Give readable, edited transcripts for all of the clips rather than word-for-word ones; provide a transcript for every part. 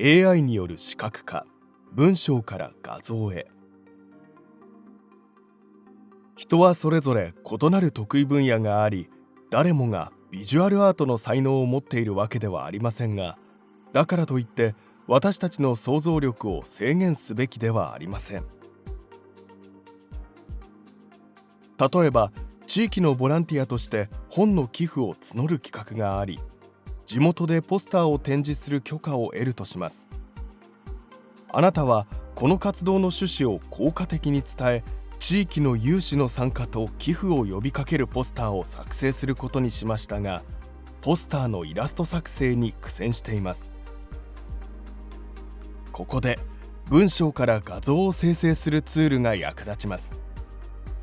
AI による視覚化、文章から画像へ。人はそれぞれ異なる得意分野があり、誰もがビジュアルアートの才能を持っているわけではありませんが、だからといって私たちの想像力を制限すべきではありません。例えば地域のボランティアとして本の寄付を募る企画があり、地元でポスターを展示する許可を得るとします。あなたはこの活動の趣旨を効果的に伝え、地域の有志の参加と寄付を呼びかけるポスターを作成することにしましたが、ポスターのイラスト作成に苦戦しています。ここで文章から画像を生成するツールが役立ちます。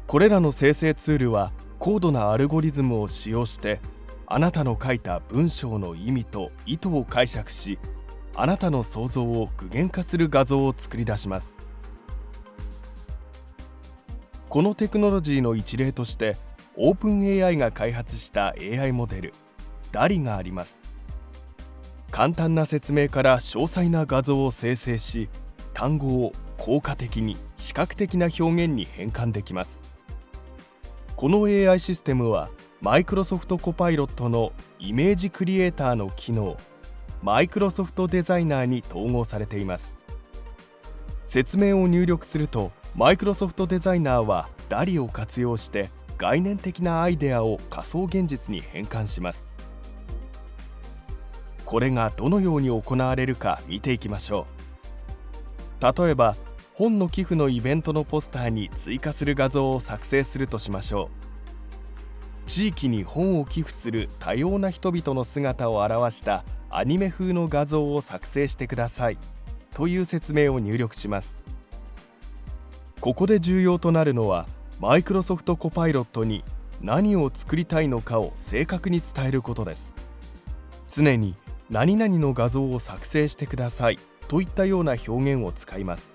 これらの生成ツールは高度なアルゴリズムを使用して、あなたの書いた文章の意味と意図を解釈し、あなたの想像を具現化する画像を作り出します。このテクノロジーの一例として、オープン AI が開発した AI モデル DALL-E があります。簡単な説明から詳細な画像を生成し、単語を効果的に視覚的な表現に変換できます。この AI システムはマイクロソフトコパイロットのイメージクリエイターの機能、マイクロソフトデザイナーに統合されています。説明を入力すると、マイクロソフトデザイナーは DALL-E を活用して概念的なアイデアを仮想現実に変換します。これがどのように行われるか見ていきましょう。例えば本の寄付のイベントのポスターに追加する画像を作成するとしましょう。地域に本を寄付する多様な人々の姿を表したアニメ風の画像を作成してくださいという説明を入力します。ここで重要となるのは、マイクロソフトコパイロットに何を作りたいのかを正確に伝えることです。常に何々の画像を作成してくださいといったような表現を使います。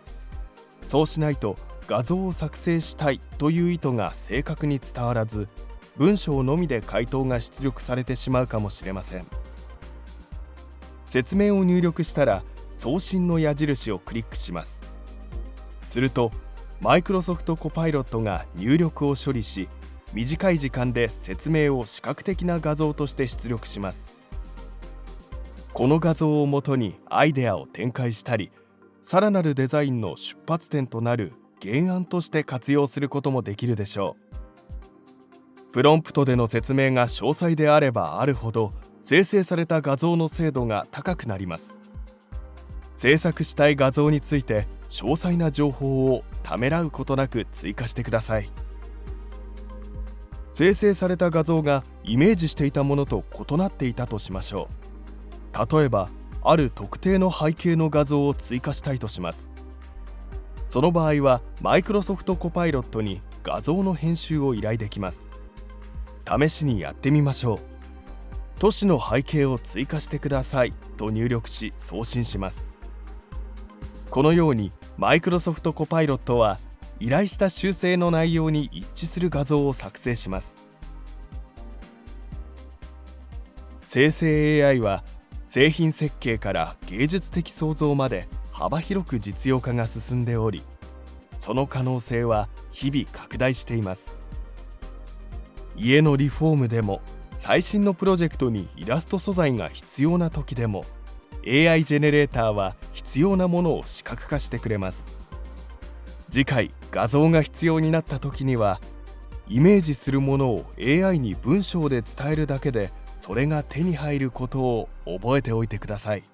そうしないと画像を作成したいという意図が正確に伝わらず、文章のみで回答が出力されてしまうかもしれません。説明を入力したら送信の矢印をクリックします。するとマイクロソフトコパイロットが入力を処理し、短い時間で説明を視覚的な画像として出力します。この画像をもとにアイデアを展開したり、さらなるデザインの出発点となる原案として活用することもできるでしょう。プロンプトでの説明が詳細であればあるほど、生成された画像の精度が高くなります。制作したい画像について詳細な情報をためらうことなく追加してください。生成された画像がイメージしていたものと異なっていたとしましょう。例えばある特定の背景の画像を追加したいとします。その場合はマイクロソフトコパイロットに画像の編集を依頼できます。試しにやってみましょう。都市の背景を追加してくださいと入力し送信します。このようにマイクロソフトコパイロットは依頼した修正の内容に一致する画像を作成します。生成 AI は製品設計から芸術的創造まで幅広く実用化が進んでおり、その可能性は日々拡大しています。家のリフォームでも、最新のプロジェクトにイラスト素材が必要な時でも、AI ジェネレーターは必要なものを視覚化してくれます。次回画像が必要になった時には、イメージするものを AI に文章で伝えるだけでそれが手に入ることを覚えておいてください。